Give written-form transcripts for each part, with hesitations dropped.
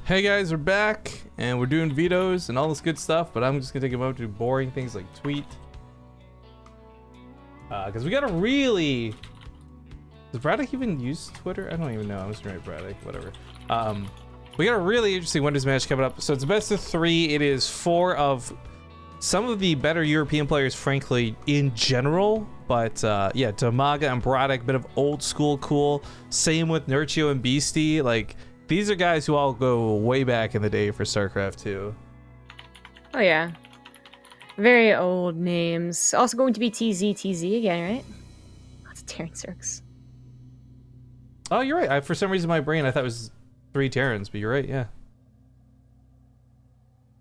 Hey guys, we're back and we're doing vetoes and all this good stuff, but I'm just gonna take a moment to do boring things like tweet. Because we gotta really... Does Bratok even use Twitter? I don't even know. I'm just gonna write Bratok, whatever. We got a really interesting winners match coming up. So it's a best of 3. It is 4 of some of the better European players, frankly, in general. But yeah, DIMAGA and Bratok, bit of old school cool. Same with Nerchio and Beastyqt. Like, these are guys who all go way back in the day for StarCraft 2. Oh yeah. Very old names. Also going to be TZ again, right? Lots of Terran Circs. Oh, you're right. For some reason, my brain, I thought it was 3 Terrans, but you're right, yeah.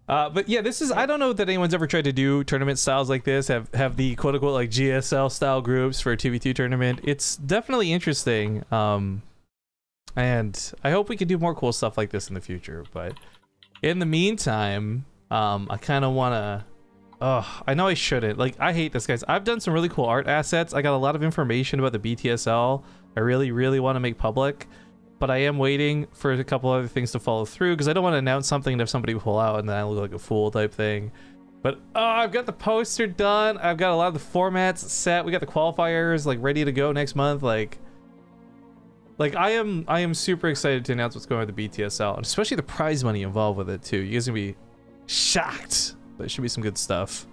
But yeah, this is, I don't know that anyone's ever tried to do tournament styles like this, have the quote-unquote like GSL style groups for a 2v2 tournament. It's definitely interesting. And I hope we can do more cool stuff like this in the future. But in the meantime, I kind of want to... I know I shouldn't. Like, I hate this, guys. I've done some really cool art assets. I got a lot of information about the BTSL. I really, really want to make public. But I am waiting for a couple other things to follow through because I don't want to announce something and have somebody pull out and then I look like a fool type thing. But I've got the poster done. I've got a lot of the formats set. We got the qualifiers like ready to go next month. Like I am super excited to announce what's going on with the BTSL, and especially the prize money involved with it too. You guys are gonna be shocked, but it should be some good stuff.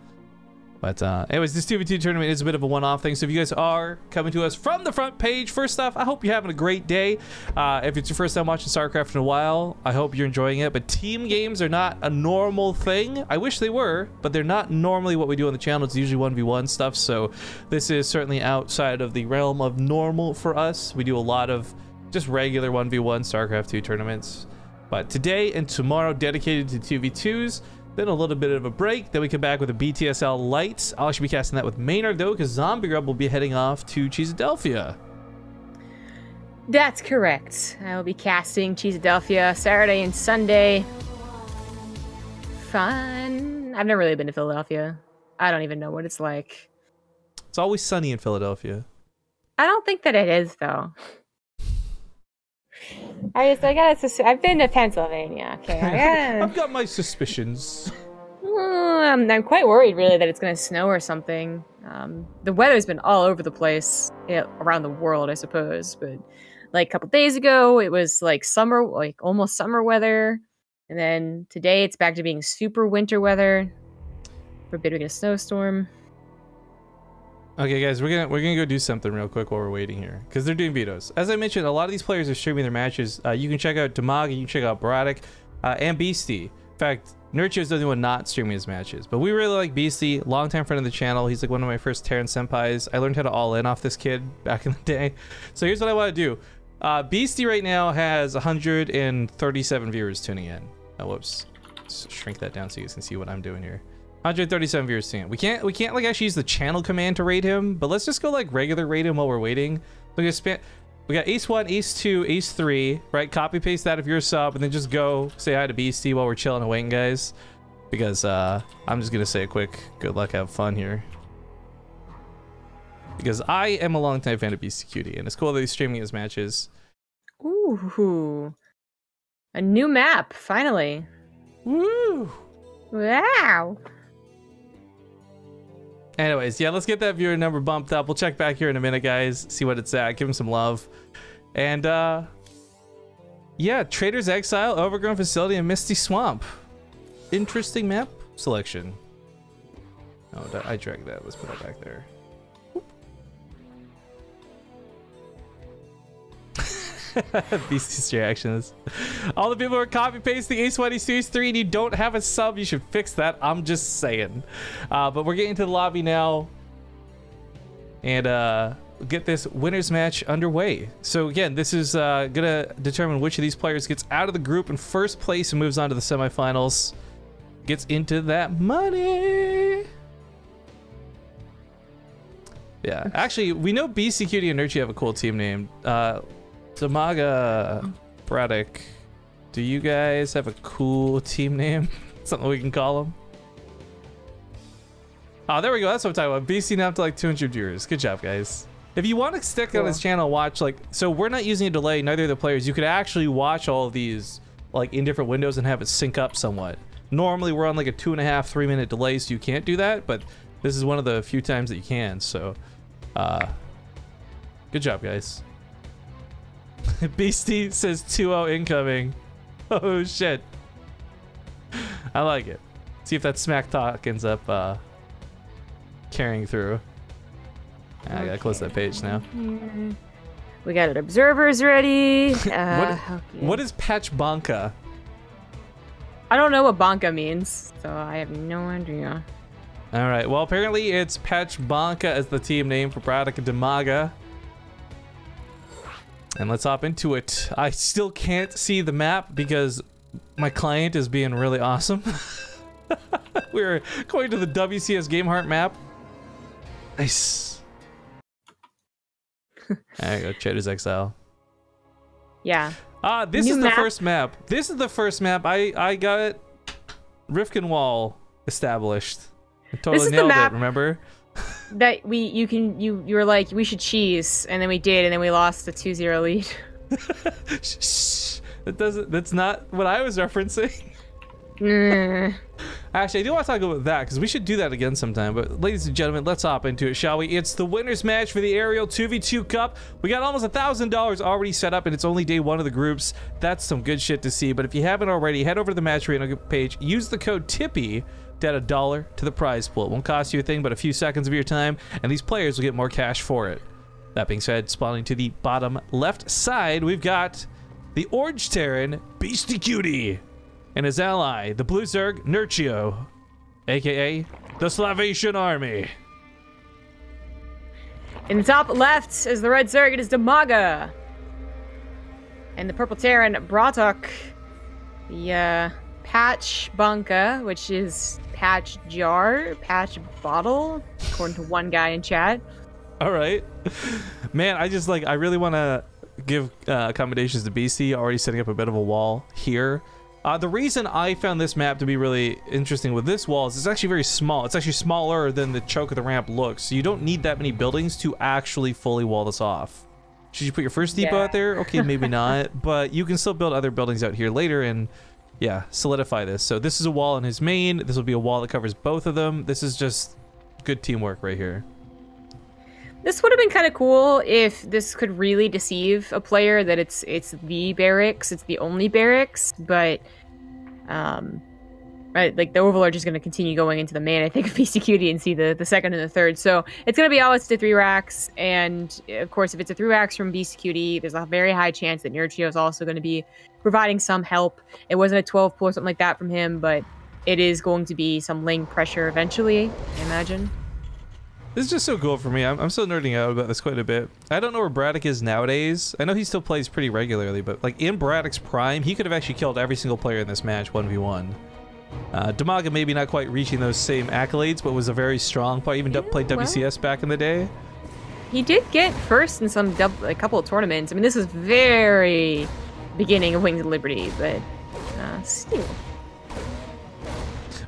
But anyways, this 2v2 tournament is a bit of a one-off thing, so if you guys are coming to us from the front page, first off, I hope you're having a great day. If it's your first time watching StarCraft in a while, I hope you're enjoying it. But team games are not a normal thing. I wish they were, but they're not normally what we do on the channel. It's usually 1v1 stuff, so this is certainly outside of the realm of normal for us. We do a lot of just regular 1v1 StarCraft 2 tournaments. But today and tomorrow dedicated to 2v2s. Then a little bit of a break. Then we come back with a BTSL Lights. I'll actually be casting that with Maynard though, because Zombie Grub will be heading off to Cheesadelphia. That's correct. I will be casting Cheesadelphia Saturday and Sunday. Fun. I've never really been to Philadelphia. I don't even know what it's like. It's always sunny in Philadelphia. I don't think that it is though. I've been to Pennsylvania. Okay, I've got my suspicions. I'm quite worried, really, that it's going to snow or something. The weather's been all over the place around the world, I suppose. But like a couple days ago, it was like summer, like almost summer weather, and then today it's back to being super winter weather. We're bidding a snowstorm. Okay, guys, we're gonna go do something real quick while we're waiting here because they're doing vetoes. As I mentioned, a lot of these players are streaming their matches. You can check out DIMAGA, you can check out Bratok, and Beastyqt. In fact, Nerchio is the only one not streaming his matches, but we really like Beastyqt, longtime friend of the channel. He's like one of my first Terran senpais. I learned how to all in off this kid back in the day. So here's what I want to do. Beastyqt right now has 137 viewers tuning in. Oh, whoops. Let's shrink that down so you guys can see what I'm doing here. 137 viewers tuning in. We can't like actually use the channel command to rate him, but let's just go like regular rate him while we're waiting. We got Ace 1, Ace 2, Ace 3, right? Copy paste that if you're a sub, and then just go say hi to Beastyqt while we're chilling and waiting, guys. Because I'm just gonna say a quick good luck, have fun here. Because I am a longtime fan of Beastyqt, and it's cool that he's streaming his matches. Ooh, a new map finally. Woo! Wow. Anyways, yeah, let's get that viewer number bumped up. We'll check back here in a minute, guys. See what it's at. Give him some love. And, yeah, Trader's Exile, Overgrown Facility, and Misty Swamp. Interesting map selection. Oh, I dragged that. Let's put that back there. Beastie's reactions. All the people who are copy pasting Ace 1, Ace 2, Ace 3 and you don't have a sub, you should fix that. I'm just saying. But we're getting to the lobby now and get this winners match underway. So again, this is gonna determine which of these players gets out of the group in first place and moves on to the semifinals, gets into that money. Yeah, actually, we know Beastyqt and Nerchio have a cool team name. DIMAGA Bratok, do you guys have a cool team name? Something we can call them? Oh, there we go. That's what I'm talking about. BC now up to like 200 viewers. Good job, guys. If you want to stick on his channel, watch like, so we're not using a delay, neither of the players. You could actually watch all of these like in different windows and have it sync up somewhat. Normally we're on like a 2.5, 3 minute delay, so you can't do that, but this is one of the few times that you can, so good job, guys. Beastie says 2-0 incoming. Oh shit. I like it. See if that smack talk ends up carrying through. I gotta close that page now. We got observers ready. What is Patch Banca? I don't know what Banca means, so I have no idea. All right. Well, apparently it's Patch Banca as the team name for Bratok and DIMAGA. And let's hop into it. I still can't see the map because my client is being really awesome. We're going to the WCS Game Heart map. Nice. There you go, Cheddar's Exile. Yeah. Ah, this is the first map. This is the first map. I got Rifkinwall established. I totally nailed it, remember? That you were like, we should cheese, and then we did, and then we lost the 2-0 lead. That's not what I was referencing. Actually, I do want to talk about that because we should do that again sometime. But ladies and gentlemen, let's hop into it, shall we? It's the winner's match for the Aerial 2v2 Cup. We got almost $1,000 already set up, and it's only day one of the groups. That's some good shit to see. But if you haven't already, head over to the match arena page, use the code TIPPY to add $1 to the prize pool. It won't cost you a thing but a few seconds of your time, and these players will get more cash for it. That being said, spawning to the bottom left side, we've got the Orange Terran Beastyqt and his ally, the Blue Zerg Nerchio, aka the Salvation Army. In the top left is the Red Zerg, it is DIMAGA. And the Purple Terran Bratok, the Patch Banca, which is Patch Jar, Patch Bottle, according to one guy in chat. All right. Man, I really want to give accommodations to BC, already setting up a bit of a wall here. The reason I found this map to be really interesting with this wall is it's actually very small. It's actually smaller than the choke of the ramp looks. So you don't need that many buildings to actually fully wall this off. Should you put your first depot out there? Okay, maybe not. But you can still build other buildings out here later and, yeah, solidify this. So this is a wall in his main. This will be a wall that covers both of them. This is just good teamwork right here. This would have been kind of cool if this could really deceive a player that it's the barracks, it's the only barracks, but right, like the Overlord is going to continue going into the main, I think, of Beastyqt and see the second and the third. So it's going to be always to 3 racks, and of course, if it's a 3 racks from Beastyqt, there's a very high chance that Nerchio is also going to be providing some help. It wasn't a 12 pull or something like that from him, but it is going to be some lane pressure eventually, I imagine. This is just so cool for me. I'm still nerding out about this quite a bit. I don't know where Bratok is nowadays. I know he still plays pretty regularly, but like in Braddock's prime, he could have actually killed every single player in this match 1v1. DIMAGA maybe not quite reaching those same accolades, but was a very strong player. Even played WCS back in the day. He did get first in a couple of tournaments. I mean, this is very beginning of Wings of Liberty, but still.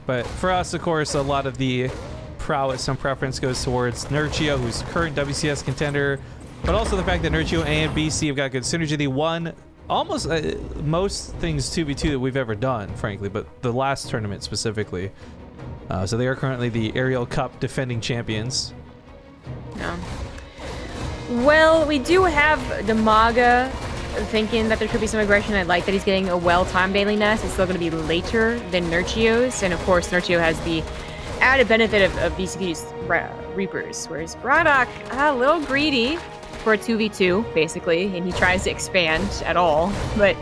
But for us, of course, a lot of the prowess and preference goes towards Nerchio, who's current WCS contender, but also the fact that Nerchio and BC have got good synergy. They won almost most things 2v2 that we've ever done, frankly, but the last tournament specifically. So they are currently the Aerial Cup defending champions. Yeah. Well, we do have DIMAGA thinking that there could be some aggression. I like that he's getting a well-timed Bailey Nest. It's still going to be later than Nerchio's, and of course Nerchio has the added benefit of Beastyqt's Reapers, whereas Bratok, a little greedy for a 2v2, basically, and he tries to expand at all, but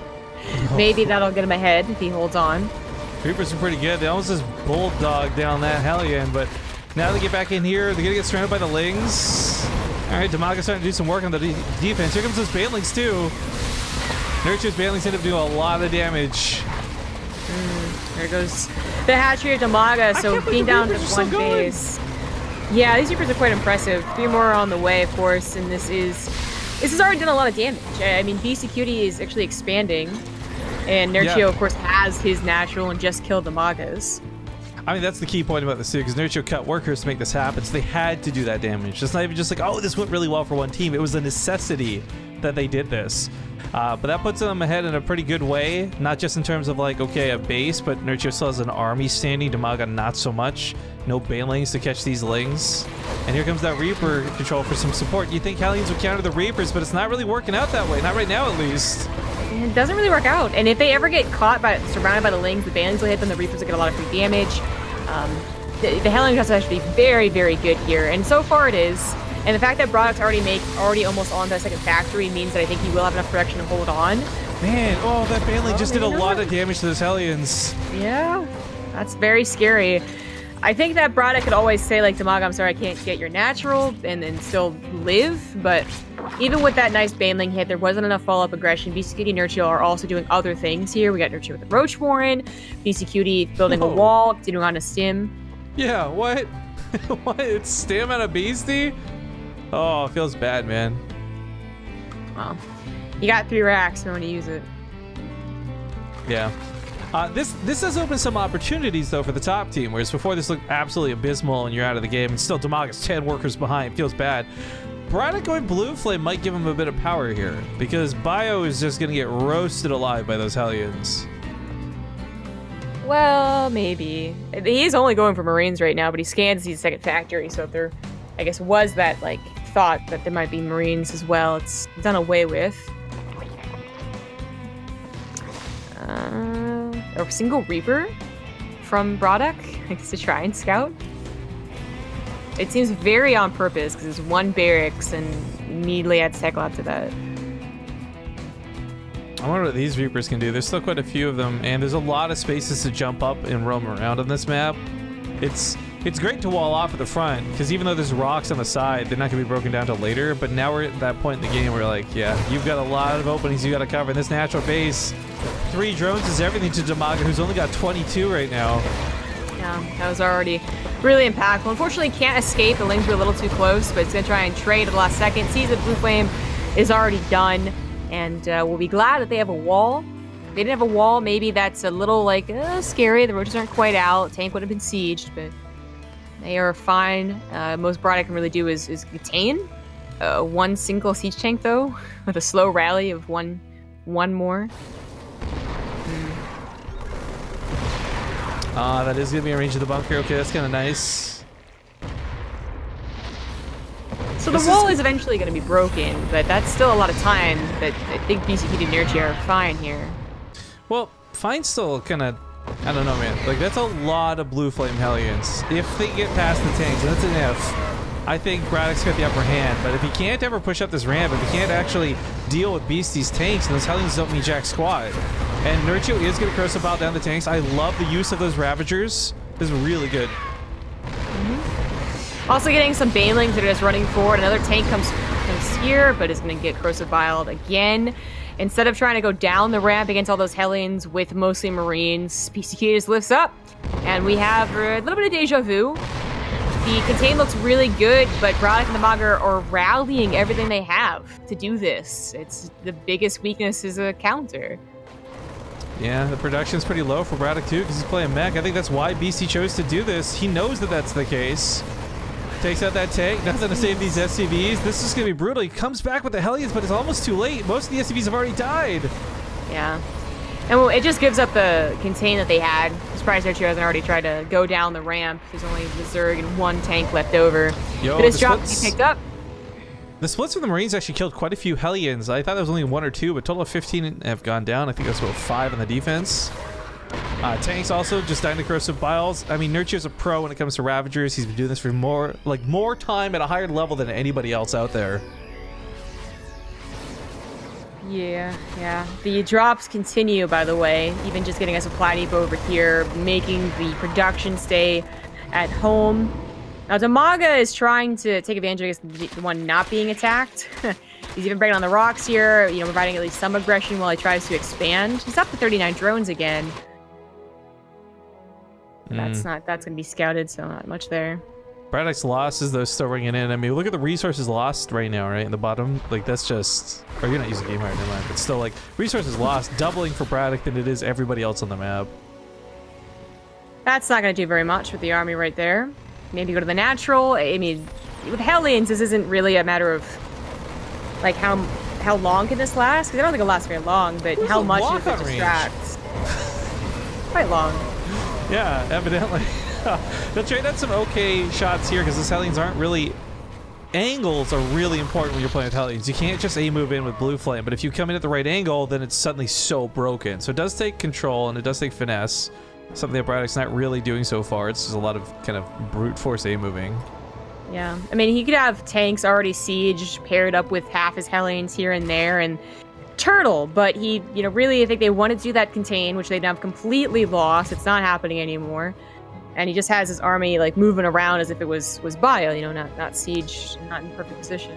maybe that'll get him ahead if he holds on. Reapers are pretty good. They almost just bulldog down that Hellion, but now they get back in here, they're gonna get surrounded by the Lings. Alright, DIMAGA's starting to do some work on the defense. Here comes those Banelings too. Nerchio's Banelings end up doing a lot of damage. There goes the hatchery of DIMAGA, so being down to 1 base. Yeah, these Reapers are quite impressive. 3 more are on the way, of course, and this has already done a lot of damage. I mean, Beastyqt is actually expanding, and Nerchio, of course, has his natural and just killed DIMAGA's. I mean, that's the key point about this too, because Nerchio cut workers to make this happen, so they had to do that damage. It's not even just like, oh, this went really well for one team. It was a necessity that they did this. But that puts them ahead in a pretty good way, not just in terms of like, okay, a base, but Nerchio still has an army standing, DIMAGA not so much. No banelings to catch these lings. And here comes that Reaper control for some support. You think Hellions would counter the Reapers, but it's not really working out that way, not right now at least. It doesn't really work out, and if they ever get caught surrounded by the lings, the banelings will hit them, the Reapers will get a lot of free damage. The Hellion has to actually be very, very good here, and so far it is. And the fact that Bratok's already almost on to the second factory means that I think he will have enough production to hold on. Man, oh, that baneling just did a lot of damage to those Hellions. Yeah, that's very scary. I think that Bratok could always say, like, DIMAGA, I'm sorry, I can't get your natural, and still live, but even with that nice baneling hit, there wasn't enough follow-up aggression. Beastyqt Nerchio are also doing other things here. We got Nerchio with the Roach Warren, Beastyqt building a wall, continuing on to stim. Yeah, what? What? It's stim out of Beastie? Oh, it feels bad, man. Well, you got 3 racks, no one to use it. Yeah. This does open some opportunities, though, for the top team, whereas before this looked absolutely abysmal and you're out of the game, and still DIMAGA's 10 workers behind. Feels bad. Bratok going Blue Flame might give him a bit of power here, because Bio is just going to get roasted alive by those Hellions. Well, maybe. He's only going for Marines right now, but he scans his second factory, so if there, I guess, was that, like, thought that there might be Marines as well, it's done away with. A single Reaper from Bratok, I guess, to try and scout. It seems very on purpose, because it's 1 barracks and immediately adds tech lab to that. I wonder what these Reapers can do. There's still quite a few of them, and there's a lot of spaces to jump up and roam around on this map. It's great to wall off at the front, because even though there's rocks on the side, they're not going to be broken down till later, but now we're at that point in the game where, like, yeah, you've got a lot of openings you got to cover in this natural base. 3 drones is everything to DIMAGA, who's only got 22 right now. Yeah, that was already really impactful. Unfortunately, can't escape. The lings were a little too close, but it's going to try and trade at the last second. Sees that Blue Flame is already done, and we'll be glad that they have a wall. If they didn't have a wall, maybe that's a little, like, scary. The roaches aren't quite out. Tank would have been sieged, but they are fine. Most Bratok can really do is contain 1 single siege tank, though, with a slow rally of one more. That is going to be a range of the bunker. Okay, that's kind of nice. So the wall is eventually going to be broken, but that's still a lot of time. But I think Beastyqt Nerchio are fine here. Well, fine's still kind of, I don't know, man. Like, that's a lot of Blue Flame Hellions. If they get past the tanks, and that's an if, I think Bratok's got the upper hand. But if he can't ever push up this ramp, if he can't actually deal with Beastie's tanks, and those Hellions don't mean jack squat. And Nerchio is going to corrosive bile down the tanks. I love the use of those Ravagers. This is really good. Also getting some banelings that are just running forward. Another tank comes here, but is going to get corrosive biled again. Instead of trying to go down the ramp against all those Hellions with mostly Marines, Beastyqt just lifts up. And we have a little bit of deja vu. The contain looks really good, but Bratok and DIMAGA are rallying everything they have to do this. It's the biggest weakness is a counter. Yeah, the production's pretty low for Bratok too, because he's playing mech. I think that's why BC chose to do this. He knows that that's the case. Takes out that tank, nothing to save these SCVs. This is going to be brutal. He comes back with the Hellions, but it's almost too late. Most of the SCVs have already died. Yeah. And well, it just gives up the contain that they had. I'm surprised Nerchio hasn't already tried to go down the ramp. There's only the Zerg and 1 tank left over. Yo, but his drop to be picked up. The splits from the Marines actually killed quite a few Hellions. I thought there was only 1 or 2, but total of 15 have gone down. I think that's about 5 on the defense. Tanks also just dying to corrosive biles. I mean, Nerchio's a pro when it comes to Ravagers. He's been doing this for more time at a higher level than anybody else out there. Yeah. The drops continue, by the way. Even just getting a supply depot over here, making the production stay at home. Now, DIMAGA is trying to take advantage of the one not being attacked. He's even breaking on the rocks here, providing at least some aggression while he tries to expand. He's up to 39 drones again. That's going to be scouted, so not much there. Bratok's losses, though, still ringing in. I mean, look at the resources lost right now, right? In the bottom. Like, that's just... Or you're not using game hard, never mind. But still, like, resources lost, doubling for Bratok than it is everybody else on the map. That's not going to do very much with the army right there. Maybe go to the natural. I mean, with Hellions, this isn't really a matter of, like, how how long can this last? Because I don't think it'll last very long, but There's how a much walk does it on distract? Quite long. Yeah, evidently. They'll trade out some okay shots here because the Hellions aren't really... Angles are really important when you're playing with Hellions. You can't just A-move in with Blue Flame, but if you come in at the right angle, then it's suddenly so broken. So it does take control, and it does take finesse. Something that Braddock's not really doing so far. It's just a lot of kind of brute force A-moving. Yeah, I mean, he could have tanks already sieged, paired up with half his Hellions here and there, and turtle, but he, you know, really, I think they wanted to do that contain, which they now have completely lost. It's not happening anymore. And he just has his army like moving around as if it was bio, you know, not siege, not in perfect position.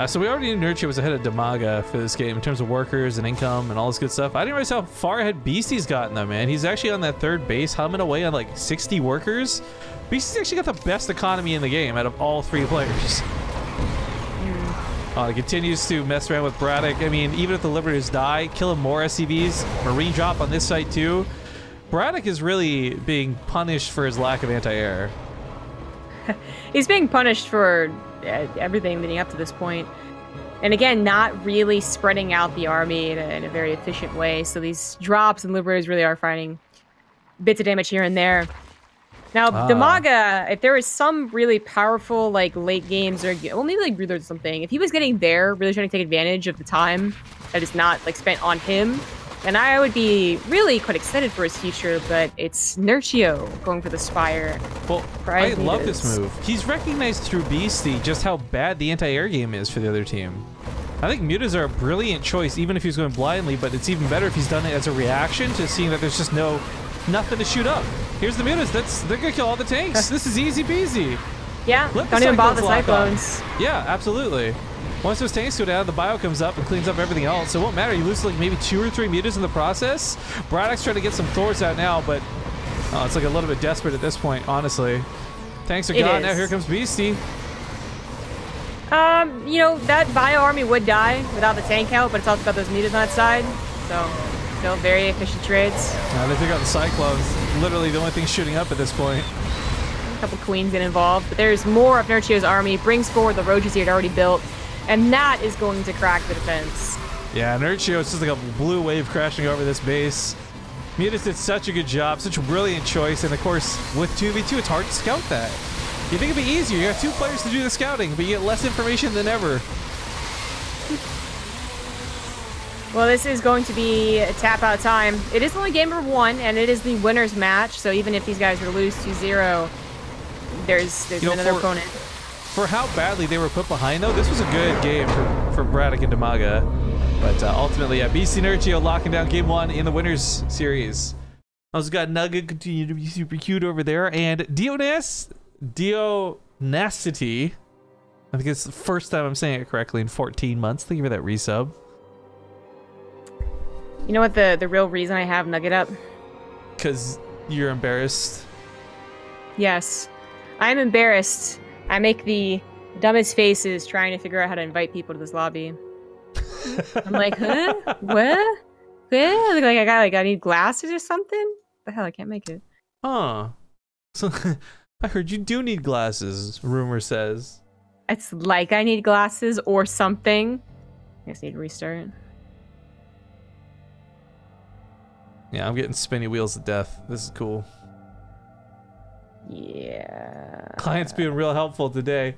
So we already knew Nerchio was ahead of DIMAGA for this game in terms of workers and income and all this good stuff. I didn't realize how far ahead Beasty's gotten though, man. He's actually on that third base, humming away on like 60 workers. Beasty's actually got the best economy in the game out of all three players. He continues to mess around with Bratok. I mean, even if the Liberators die, killing more SCVs, Marine drop on this site too. Bratok is really being punished for his lack of anti-air. He's being punished for everything leading up to this point. And again, not really spreading out the army in a very efficient way. So these drops and Liberators really are finding bits of damage here and there. Now, DIMAGA, if there is some really powerful, like, late games or maybe like Breather or something, if he was getting there, really trying to take advantage of the time that is not, like, spent on him, and I would be really quite excited for his future, but it's Nerchio going for the Spire. Well, I love this move. He's recognized through Beasty just how bad the anti-air game is for the other team. I think mutas are a brilliant choice, even if he's going blindly, but it's even better if he's done it as a reaction to seeing that there's just nothing to shoot up. Here's the mutas. They're gonna kill all the tanks. This is easy peasy. Yeah, don't even bother the Cyclones. Yeah, absolutely. Once those tanks go down, the bio comes up and cleans up everything else. So it won't matter. You lose like maybe 2 or 3 mutas in the process. Braddock's trying to get some Thors out now, but it's like a little bit desperate at this point, honestly. Tanks are gone. Now here comes Beasty. You know, that bio army would die without the tank out, but it's also got those mutas on that side. So, still very efficient trades. They took out the Cyclones. Literally the only thing shooting up at this point. A couple queens get involved, but there's more of Nerchio's army. Brings forward the roaches he had already built. And that is going to crack the defense. Yeah, Nerchio, it's just like a blue wave crashing over this base. Mutas did such a good job, such a brilliant choice, and of course, with 2v2, it's hard to scout that. You think it'd be easier, you have 2 players to do the scouting, but you get less information than ever. Well, this is going to be a tap-out time. It is only game number 1, and it is the winner's match, so even if these guys were to lose 2-0, there's another opponent. For how badly they were put behind, though, this was a good game for Bratok and DIMAGA. But ultimately, yeah, Beastyqt Nerchio locking down game 1 in the winners series. Also got Nugget continue to be super cute over there, and Dionacity. I think it's the first time I'm saying it correctly in 14 months. Thank you for that resub. You know what the real reason I have Nugget up? Because you're embarrassed. Yes, I'm embarrassed. I make the dumbest faces trying to figure out how to invite people to this lobby. I'm like, huh? What? Like I need glasses or something? What the hell, I can't make it. Huh. So I heard you do need glasses, rumor says. It's like I need glasses or something. I just need to restart. Yeah, I'm getting spinny wheels to death. This is cool. Yeah. Client's being real helpful today.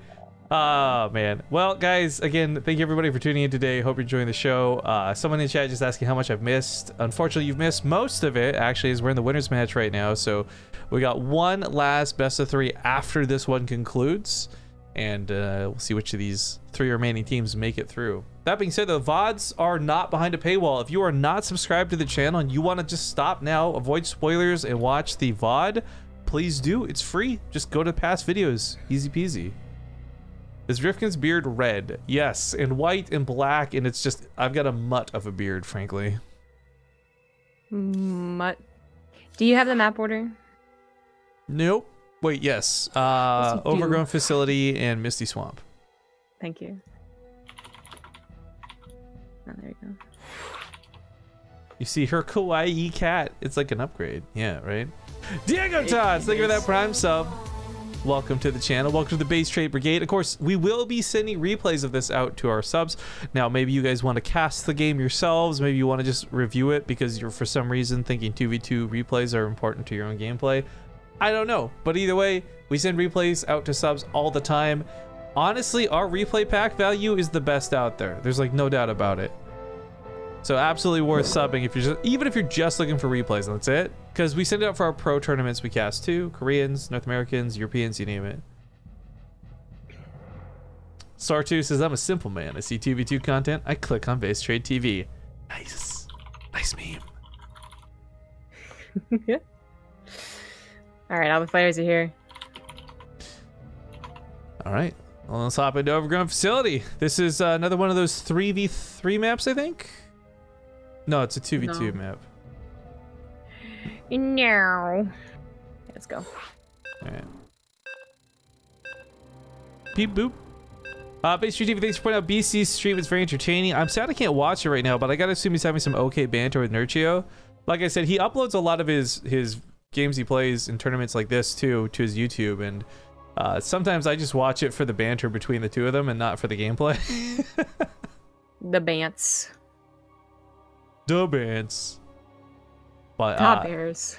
Oh, man. Well, guys, again, thank you everybody for tuning in today. Hope you're enjoying the show. Someone in the chat just asking how much I've missed. Unfortunately, you've missed most of it, actually, as we're in the winner's match right now. So we got one last best of 3 after this one concludes. And we'll see which of these 3 remaining teams make it through. That being said, the VODs are not behind a paywall. If you are not subscribed to the channel and you want to just stop now, avoid spoilers, and watch the VOD, please do. It's free. Just go to past videos. Easy peasy. Is Rifkin's beard red? Yes, and white and black, and it's just, I've got a mutt of a beard, frankly. Mutt. Do you have the map order? Nope. Wait, yes. Overgrown Facility and Misty Swamp. Thank you. Oh, there you go. You see her kawaii cat. It's like an upgrade. Yeah, right? Diego Tots, thank you for that Prime sub. welcome to the channel. Welcome to the Base Trade Brigade. Of course, we will be sending replays of this out to our subs. Now, maybe you guys want to cast the game yourselves. Maybe you want to just review it because you're for some reason thinking 2v2 replays are important to your own gameplay. I don't know, but either way, we send replays out to subs all the time. Honestly, our replay pack value is the best out there. There's like no doubt about it. So absolutely worth subbing if you're just, even if you're just looking for replays, and that's it. Because we send it out for our pro tournaments we cast too. Koreans, North Americans, Europeans, you name it. Star2 says, I'm a simple man. I see 2v2 content. I click on BaseTradeTV. Nice. Nice meme. Alright, all the players are here. Alright. Well, let's hop into Overgrown Facility. This is another one of those 3v3 maps, I think? No, it's a 2v2 map. No. Let's go. Alright. Beep boop. BaseTradeTV, thanks for pointing out BC's stream is very entertaining. I'm sad I can't watch it right now, but I gotta assume he's having some okay banter with Nerchio. Like I said, he uploads a lot of his games he plays in tournaments like this too to his YouTube, and sometimes I just watch it for the banter between the two of them and not for the gameplay. The bants. The bands. But Top bears.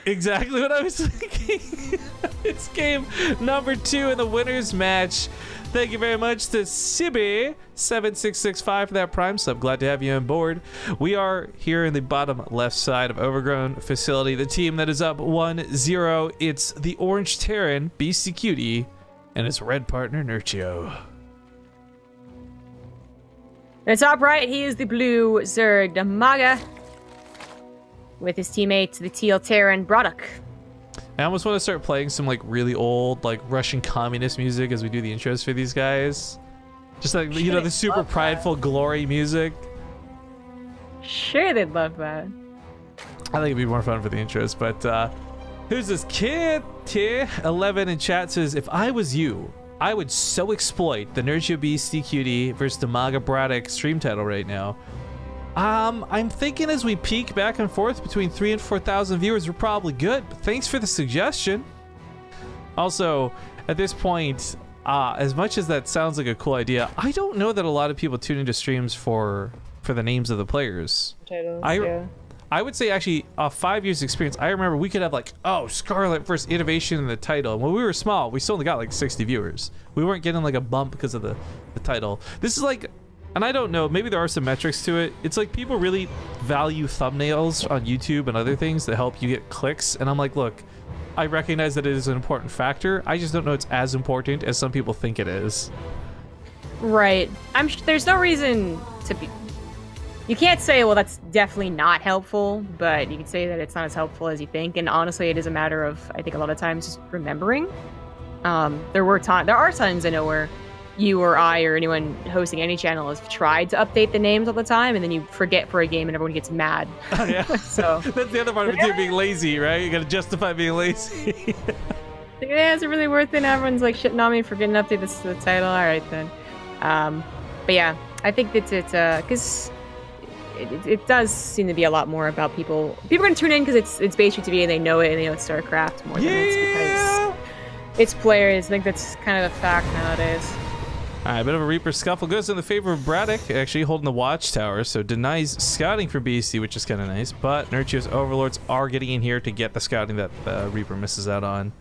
Exactly what I was thinking. It's game number 2 in the winners match. Thank you very much to Sibi7665 for that Prime sub. Glad to have you on board. We are here in the bottom left side of Overgrown Facility. The team that is up 1-0. It's the Orange Terran, Beastyqt, and his red partner, Nerchio. In the top right, he is the blue Zerg DIMAGA with his teammate, the teal Terran Bratok. I almost want to start playing some like really old like Russian communist music as we do the intros for these guys. Just like, you know, the super prideful glory music. Sure, they'd love that. I think it'd be more fun for the intros, but who's this kid? T11 in chat says, if I was you, I would so exploit the Nerchio Beastyqt versus DIMAGA Bratok stream title right now. I'm thinking as we peak back and forth between 3,000 and 4,000 viewers, we're probably good. But thanks for the suggestion. Also, at this point, as much as that sounds like a cool idea, I don't know that a lot of people tune into streams for the names of the players. I would say actually 5 years experience, I remember we could have like, oh, Scarlet versus Innovation in the title. And when we were small, we still only got like 60 viewers. We weren't getting like a bump because of the title. This is like, and I don't know, maybe there are some metrics to it. It's like people really value thumbnails on YouTube and other things that help you get clicks. And I'm like, look, I recognize that it is an important factor. I just don't know it's as important as some people think it is. Right. There's no reason to be... You can't say, well, that's definitely not helpful, but you can say that it's not as helpful as you think. And honestly, it is a matter of, I think a lot of times, just remembering. There are times I know where you or I or anyone hosting any channel has tried to update the names all the time, and then you forget for a game and everyone gets mad. Oh, yeah. So that's the other part of it too, being lazy, right? You gotta justify being lazy. Yeah, is it really worth it? Everyone's like shitting on me for getting updated. This is the title. All right then. But yeah, I think that because it does seem to be a lot more about people. People are gonna tune in because it's BaseTradeTV and they know it and they know it's StarCraft more than it's because it's players. I think that's kind of a fact nowadays. All right, a bit of a Reaper scuffle goes in the favor of Bratok, actually holding the watchtower, so denies scouting for BC, which is kind of nice, but Nerchio's Overlords are getting in here to get the scouting that Reaper misses out on.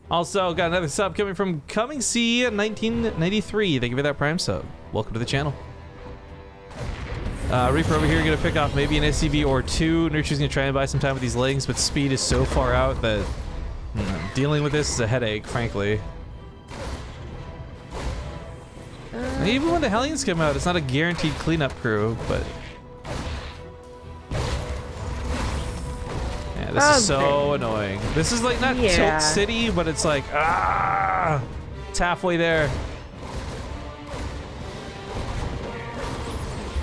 Also, got another sub coming from Coming C 1993. Thank you for that Prime sub. Welcome to the channel. Reaper over here gonna pick off maybe an SCV or two. Nerchio's gonna try and buy some time with these legs, but speed is so far out that dealing with this is a headache, frankly. Even when the Hellions come out, it's not a guaranteed cleanup crew, but... Yeah, this is so annoying. This is like not Tilt City, but it's like, it's halfway there.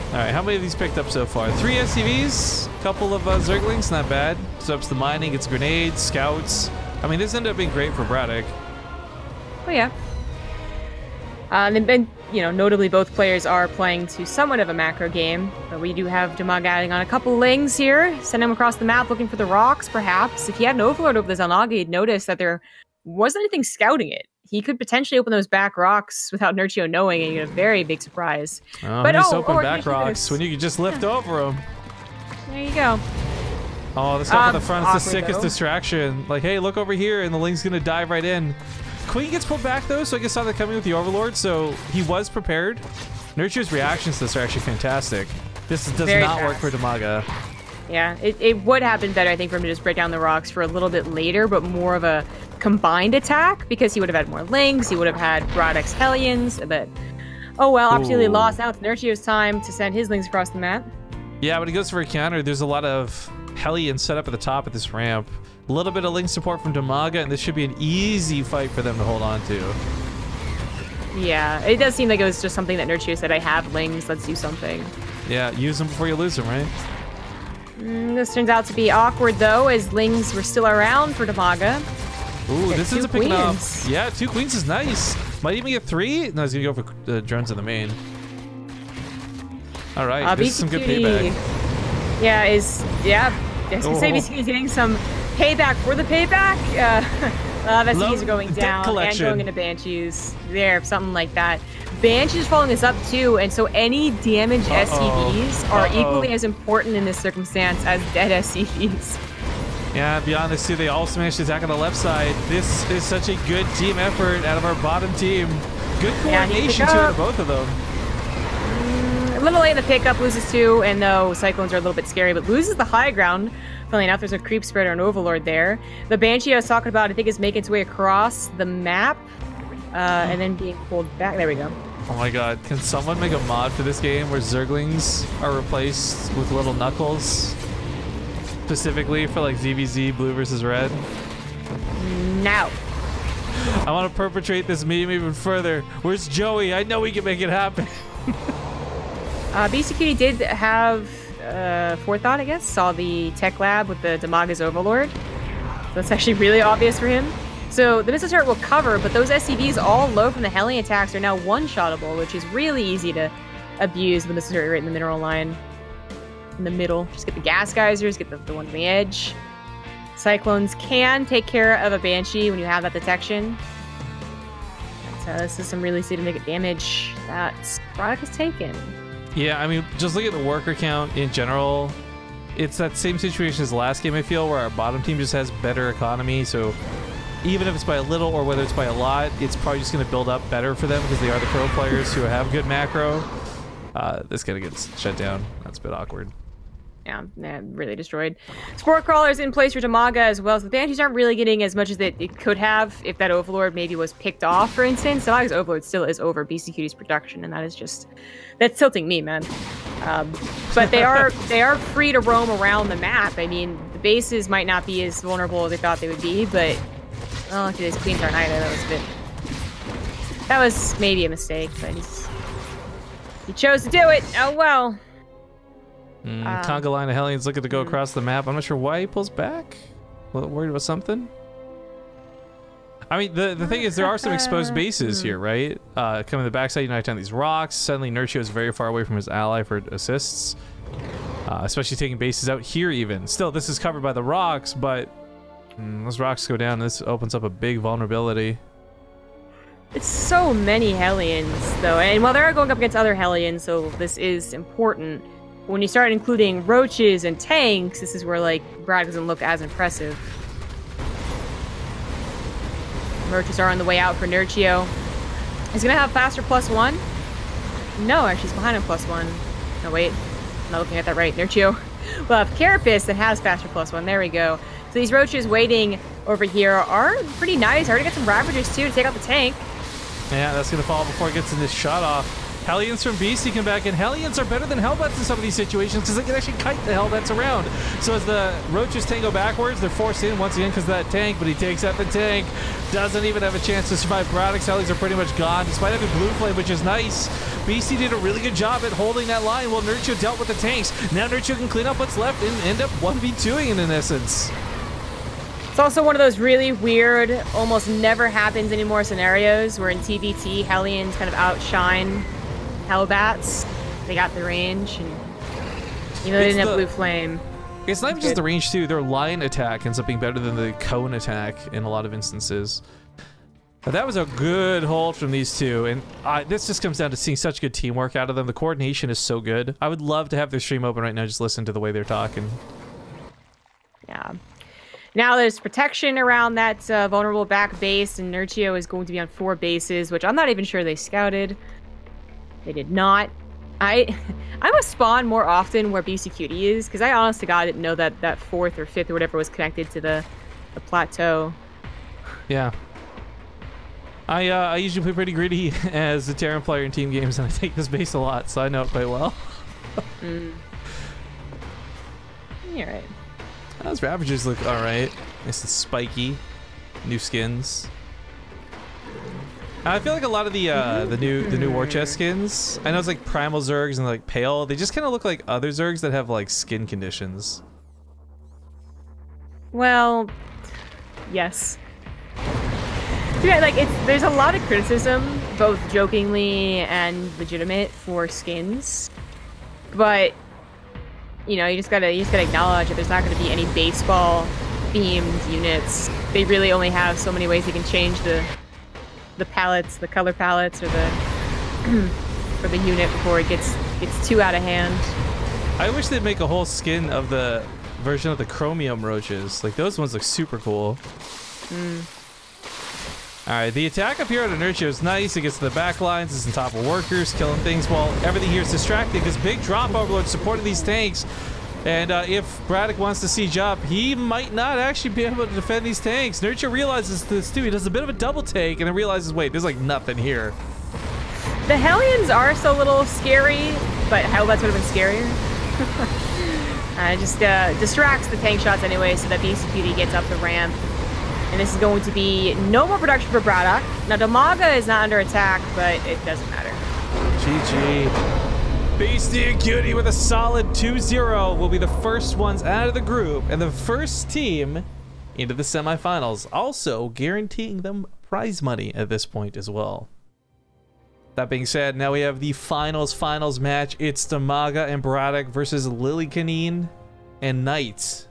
Alright, how many of these picked up so far? 3 SCVs, a couple of Zerglings, not bad. So ups the mining, gets grenades, scouts. I mean, this ended up being great for Bratok. Oh yeah. And you know, notably both players are playing to somewhat of a macro game, but we do have DIMAGA adding on a couple lings here, sending them across the map looking for the rocks, perhaps. If he had an Overlord over the Zalnaga, he'd notice that there wasn't anything scouting it. He could potentially open those back rocks without Nerchio knowing and get a very big surprise. Oh, but just open back rocks when you could just lift over them. There you go. Oh, the stuff at the front is the sickest though. distraction. Like, hey, look over here, and the Ling's gonna dive right in. Queen gets pulled back though, so I guess saw that coming with the Overlord, so he was prepared. Nerchio's reactions to this are actually fantastic. This does Very not work fast. for DIMAGA. Yeah, it would have been better, I think, for him to just break down the rocks for a little bit later, but more of a combined attack, because he would have had more Lings, he would have had Bradok's Hellions, but oh well, opportunity Ooh. lost. Now it's Nerchio's time to send his Lings across the map. Yeah, when he goes for a counter, there's a lot of Hellions set up at the top of this ramp. A little bit of Ling support from DIMAGA, and this should be an easy fight for them to hold on to. Yeah, it does seem like it was just something that Nerchio said, I have Lings, let's do something. Yeah, use them before you lose them, right? This turns out to be awkward, though, as Lings were still around for DIMAGA. Ooh, this is a picking up. queens. Yeah, 2 queens is nice. Might even get 3. No, he's gonna go for the drones in the main. All right, this is some good payback. Yeah, I was gonna say he's getting some payback for the payback. SCVs are going down and going into Banshees. There, something like that. Banshees following this up too, and so any damaged SCVs are equally as important in this circumstance as dead SCVs. Yeah, to be honest too, they also managed to attack on the left side. This is such a good team effort out of our bottom team. Good coordination too out of both of them. A little late in the pickup, loses 2, and though Cyclones are a little bit scary, but loses the high ground. Funnily enough, there's a creep spreader and Overlord there. The Banshee I was talking about, I think, is making its way across the map, and then being pulled back. There we go. Oh my god, can someone make a mod for this game where Zerglings are replaced with little knuckles? Specifically for like ZVZ, blue versus red? No. I want to perpetrate this meme even further. Where's Joey? I know we can make it happen. Beastyqt did have forethought, I guess. Saw the tech lab with the DIMAGA's Overlord. So that's actually really obvious for him. So the missile turret will cover, but those SCVs all low from the Hellion attacks are now one-shottable, which is really easy to abuse the missile turret right in the mineral line. In the middle. Just get the gas geysers, get the one on the edge. Cyclones can take care of a Banshee when you have that detection. But, this is some really significant damage that Bratok has taken. Yeah, I mean, just look at the worker count in general. It's that same situation as the last game, I feel, where our bottom team just has better economy. So even if it's by a little or whether it's by a lot, it's probably just going to build up better for them because they are the pro players who have good macro. This kind of gets shut down. That's a bit awkward. Yeah, really destroyed. Sport Crawler's in place for DIMAGA as well, so the Banshees aren't really getting as much as it could have if that Overlord maybe was picked off, for instance. DIMAGA's Overlord still is over Beastyqt's production, and that is just... that's tilting me, man. But they are free to roam around the map. I mean, the bases might not be as vulnerable as they thought they would be, but... oh, today's Queens aren't either. That was maybe a mistake, but he chose to do it. Oh, well. Conga line of Hellions looking to go across the map. I'm not sure why he pulls back. Worried about something? I mean, the thing is, there are some exposed bases here, right? Coming to the backside, you knock down these rocks. Suddenly, Nerchio is very far away from his ally for assists. Especially taking bases out here even. Still, this is covered by the rocks, but those rocks go down. This opens up a big vulnerability. It's so many Hellions, though. And while they're going up against other Hellions, so this is important. When you start including roaches and tanks, this is where, like, Bratok doesn't look as impressive. Roaches are on the way out for Nerchio. He's gonna have faster +1. No, actually, he's behind him +1. No, wait. I'm not looking at that right. Nerchio will have Carapace that has faster +1. There we go. So these roaches waiting over here are pretty nice. Already got some Ravagers, too, to take out the tank. Yeah, that's gonna fall before it gets in this shot off. Hellions from Beasty come back, and Hellions are better than Hellbats in some of these situations because they can actually kite the Hellbats around. So as the Roaches tango backwards, they're forced in once again because of that tank, but he takes out the tank. Doesn't even have a chance to survive. Bradok's Hellions are pretty much gone, despite having Blue Flame, which is nice. Beasty did a really good job at holding that line while Nerchio dealt with the tanks. Now Nerchio can clean up what's left and end up 1v2ing in essence. It's also one of those really weird, almost never happens anymore scenarios where in TVT, Hellions kind of outshine Hellbats. They got the range, and they didn't have Blue Flame. It's not even just the range too. Their line attack ends up being better than the cone attack in a lot of instances. But that was a good hold from these two, and this just comes down to seeing such good teamwork out of them. The coordination is so good. I would love to have their stream open right now, just listen to the way they're talking. Yeah. Now there's protection around that vulnerable back base, and Nerchio is going to be on 4 bases, which I'm not even sure they scouted. They did not. I must spawn more often where Beastyqt is, because I honest to God didn't know that that 4th or 5th or whatever was connected to the plateau. Yeah. I usually play pretty greedy as a Terran player in team games, and I take this base a lot, so I know it quite well. You're right. Those Ravagers look alright. Nice and spiky. New skins. I feel like a lot of the new War Chest skins, I know it's like Primal Zergs and like Pale, they just kind of look like other Zergs that have like skin conditions. Well, yes. Yeah, like there's a lot of criticism, both jokingly and legitimate, for skins, but you know, you just gotta acknowledge that there's not gonna be any baseball themed units. They really only have so many ways they can change the palettes, the color palettes, or the for the unit before it gets too out of hand. I wish they'd make a whole skin of the version of the chromium roaches. Like those ones look super cool. Alright, the attack up here on the Nerchio is nice. It gets to the back lines, it's on top of workers, killing things while everything here is distracted because big drop overload supporting these tanks. And if Bratok wants to siege up, he might not actually be able to defend these tanks. Nerchio realizes this too. He does a bit of a double take and then realizes, wait, there's like nothing here. The Hellions are still a little scary, but Hellbats would have been scarier. Just distracts the tank shots anyway, so that Beastyqt gets up the ramp. And this is going to be no more production for Bratok. Now, DIMAGA is not under attack, but it doesn't matter. GG. Beastyqt with a solid 2-0 will be the first ones out of the group and the first team into the semifinals, also guaranteeing them prize money at this point as well. That being said, now we have the finals match. It's DIMAGA and Bratok versus Lilycanine and Knights.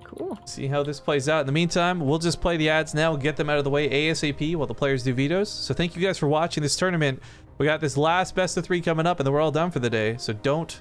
Cool. See how this plays out. In the meantime, we'll just play the ads now and get them out of the way ASAP while the players do vetoes. So thank you guys for watching this tournament. We got this last best of 3 coming up, and then we're all done for the day. So don't